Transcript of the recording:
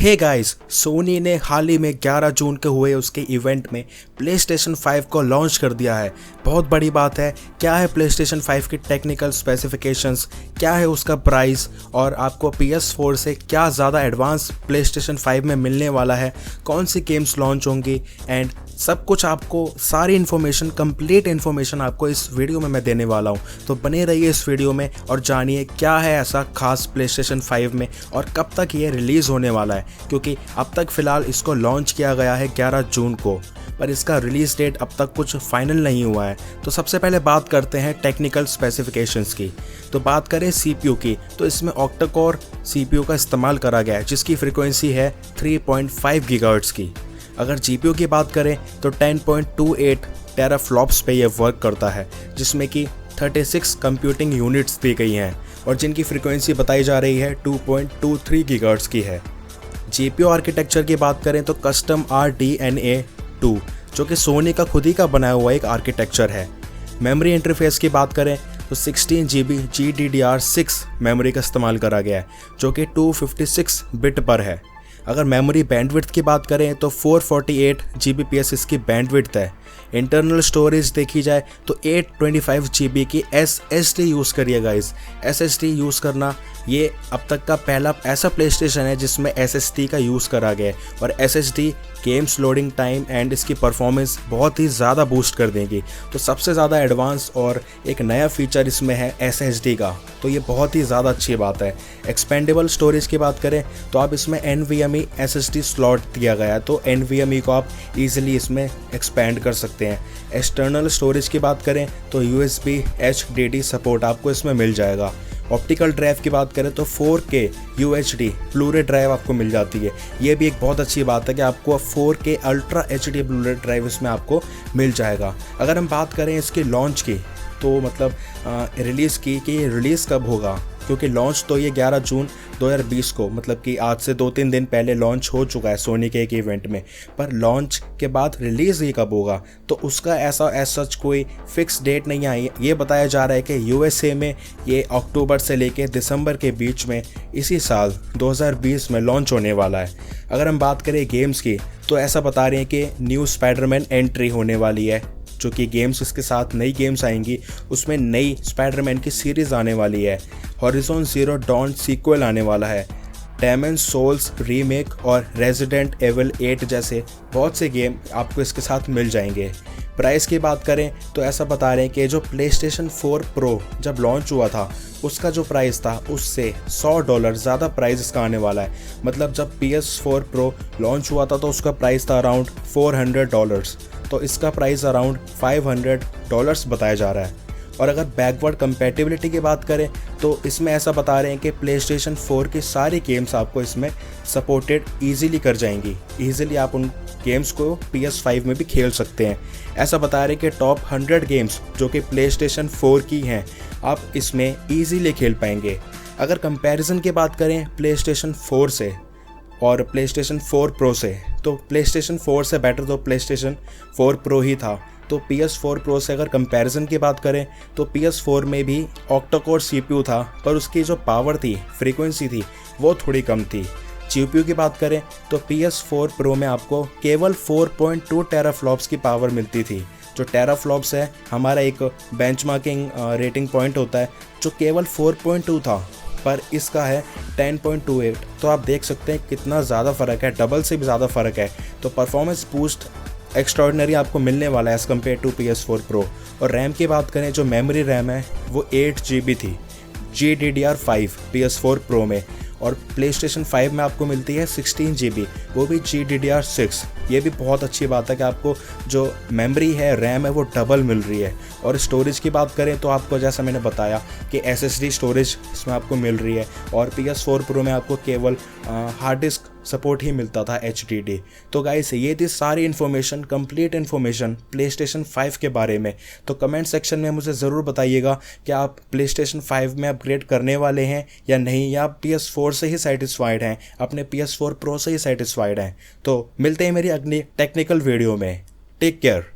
Hey guys, Soni ने हाल ही में 11 जून के हुए उसके इवेंट में प्ले स्टेशन 5 को लॉन्च कर दिया है। बहुत बड़ी बात है। क्या है प्ले स्टेशन 5 की टेक्निकल स्पेसिफिकेशंस, क्या है उसका प्राइस और आपको PS4 से क्या ज़्यादा एडवांस प्ले स्टेशन 5 में मिलने वाला है, कौन सी गेम्स लॉन्च होंगी एंड सब कुछ आपको सारी इन्फॉर्मेशन, कंप्लीट इन्फॉर्मेशन आपको इस वीडियो में मैं देने वाला हूँ। तो बने रहिए इस वीडियो में और जानिए क्या है ऐसा खास प्ले स्टेशन 5 में और कब तक ये रिलीज़ होने वाला है, क्योंकि अब तक फ़िलहाल इसको लॉन्च किया गया है 11 जून को, पर इसका रिलीज़ डेट अब तक कुछ फाइनल नहीं हुआ है। तो सबसे पहले बात करते हैं टेक्निकल स्पेसिफिकेशंस की। तो बात करें CPU की, तो इसमें ऑक्टा कोर CPU का इस्तेमाल करा गया है जिसकी फ्रीक्वेंसी है 3.5 गीगाहर्ट्ज़ की। अगर GPU की बात करें तो 10.28 टेराफ्लॉप्स पे ये वर्क करता है, जिसमें कि 36 कंप्यूटिंग यूनिट्स दी गई हैं और जिनकी फ्रीक्वेंसी बताई जा रही है 2.23 गीगाहर्ट्ज़ की है। GPU आर्किटेक्चर की बात करें तो कस्टम RDNA2, जो कि सोनी का खुद ही का बनाया हुआ एक आर्किटेक्चर है। मेमोरी इंटरफेस की बात करें तो 16 GB GDDR6 मेमोरी का इस्तेमाल करा गया है, जो कि 256 बिट पर है। अगर मेमोरी बैंडविड्थ की बात करें तो 448 Gbps इसकी बैंडविड्थ है। इंटरनल स्टोरेज देखी जाए तो 825 GB की SSD यूज़ करिएगा। इस SSD यूज़ करना ये अब तक का पहला ऐसा प्ले स्टेशन है जिसमें SSD का यूज़ करा गया है, और SSD games loading time and इसकी परफॉर्मेंस बहुत ही ज़्यादा बूस्ट कर देंगी। तो सबसे ज़्यादा एडवांस और एक नया फीचर इसमें है SSD का, तो ये बहुत ही ज़्यादा अच्छी बात है। एक्सपेंडेबल स्टोरेज की बात करें तो आप इसमें NVMe SSD स्लॉट दिया गया है, तो NVMe को आप ईजिली इसमें एक्सपेंड कर सकते हैं। एक्सटर्नल स्टोरेज की बात करें तो USB HDD सपोर्ट आपको इसमें मिल जाएगा। ऑप्टिकल ड्राइव की बात करें तो 4K UHD ब्लूरे ड्राइव आपको मिल जाती है। ये भी एक बहुत अच्छी बात है कि आपको 4K ultra HD Blu-ray drive इसमें आपको मिल जाएगा। अगर हम बात करें इसकी लॉन्च की, तो मतलब रिलीज़ की कि ये रिलीज़ कब होगा, क्योंकि लॉन्च तो ये 11 जून 2020 को, मतलब कि आज से 2-3 दिन पहले लॉन्च हो चुका है सोनी के एक इवेंट में, पर लॉन्च के बाद रिलीज़ ये कब होगा तो उसका ऐसा सच कोई फिक्स डेट नहीं आई। ये बताया जा रहा है कि USA में ये अक्टूबर से लेके दिसंबर के बीच में इसी साल 2020 में लॉन्च होने वाला है। अगर हम बात करें गेम्स की, तो ऐसा बता रहे हैं कि न्यू स्पाइडरमैन एंट्री होने वाली है, जो कि गेम्स इसके साथ नई गेम्स आएंगी। उसमें नई स्पाइडरमैन की सीरीज़ आने वाली है। हॉरिज़ॉन ज़ीरो डॉन सीक्वल आने वाला है। डेमन्स सोल्स रीमेक और रेजिडेंट एविल 8 जैसे बहुत से गेम आपको इसके साथ मिल जाएंगे। प्राइस की बात करें तो ऐसा बता रहे हैं कि जो प्ले स्टेशन 4 प्रो जब लॉन्च हुआ था उसका जो प्राइस था उससे $100 ज़्यादा प्राइस इसका आने वाला है। मतलब जब PS4 प्रो लॉन्च हुआ था तो उसका प्राइस था अराउंड $400, तो इसका प्राइस अराउंड $500 बताया जा रहा है। और अगर बैकवर्ड कंपैटिबिलिटी की बात करें तो इसमें ऐसा बता रहे हैं कि प्ले स्टेशन 4 की सारी गेम्स आपको इसमें सपोर्टेड ईजिली कर जाएंगी। ईजिली आप उन गेम्स को PS5 में भी खेल सकते हैं। ऐसा बता रहे हैं कि टॉप 100 गेम्स जो कि प्ले स्टेशन 4 की हैं आप इसमें ईजिली खेल पाएंगे। अगर कंपैरिजन की बात करें प्ले स्टेशन 4 से और प्ले स्टेशन 4 प्रो से, तो प्ले स्टेशन 4 से बेटर तो प्ले स्टेशन 4 प्रो ही था। तो PS4 प्रो से अगर कंपैरिजन की बात करें तो PS4 में भी ऑक्टा कोर CPU था, पर उसकी जो पावर थी, फ्रीक्वेंसी थी, वो थोड़ी कम थी। GPU की बात करें तो PS4 प्रो में आपको केवल 4.2 टेराफ्लॉप्स की पावर मिलती थी। जो टेराफ्लॉप्स है हमारा एक बेंचमार्किंग रेटिंग पॉइंट होता है, जो केवल 4.2 था, पर इसका है 10.28। तो आप देख सकते हैं कितना ज़्यादा फ़र्क है, डबल से भी ज़्यादा फ़र्क है। तो परफॉर्मेंस बूस्ट एक्स्ट्राऑर्डिनरी आपको मिलने वाला है as compared to PS4 pro. और रैम की बात करें, जो मेमोरी रैम है वो 8 GB थी GDDR5 PS4 प्रो में, और प्ले स्टेशन 5 में आपको मिलती है 16 GB, वो भी GDDR6। ये भी बहुत अच्छी बात है कि आपको जो मेमोरी है, रैम है, वो डबल मिल रही है। और स्टोरेज की बात करें तो आपको जैसा मैंने बताया कि SSD स्टोरेज इसमें आपको मिल रही है, और PS4 प्रो में आपको केवल हार्ड डिस्क सपोर्ट ही मिलता था HDD। तो गाइस, ये थी सारी information, complete information play station 5 के बारे में। तो कमेंट सेक्शन में मुझे ज़रूर बताइएगा कि आप प्ले स्टेशन 5 में अपग्रेड करने वाले हैं या नहीं, या आप PS4 से ही सेटिस्फाइड हैं, अपने PS4 प्रो से ही सेटिस्फाइड हैं। तो मिलते हैं मेरी अगली टेक्निकल वीडियो में। Take care.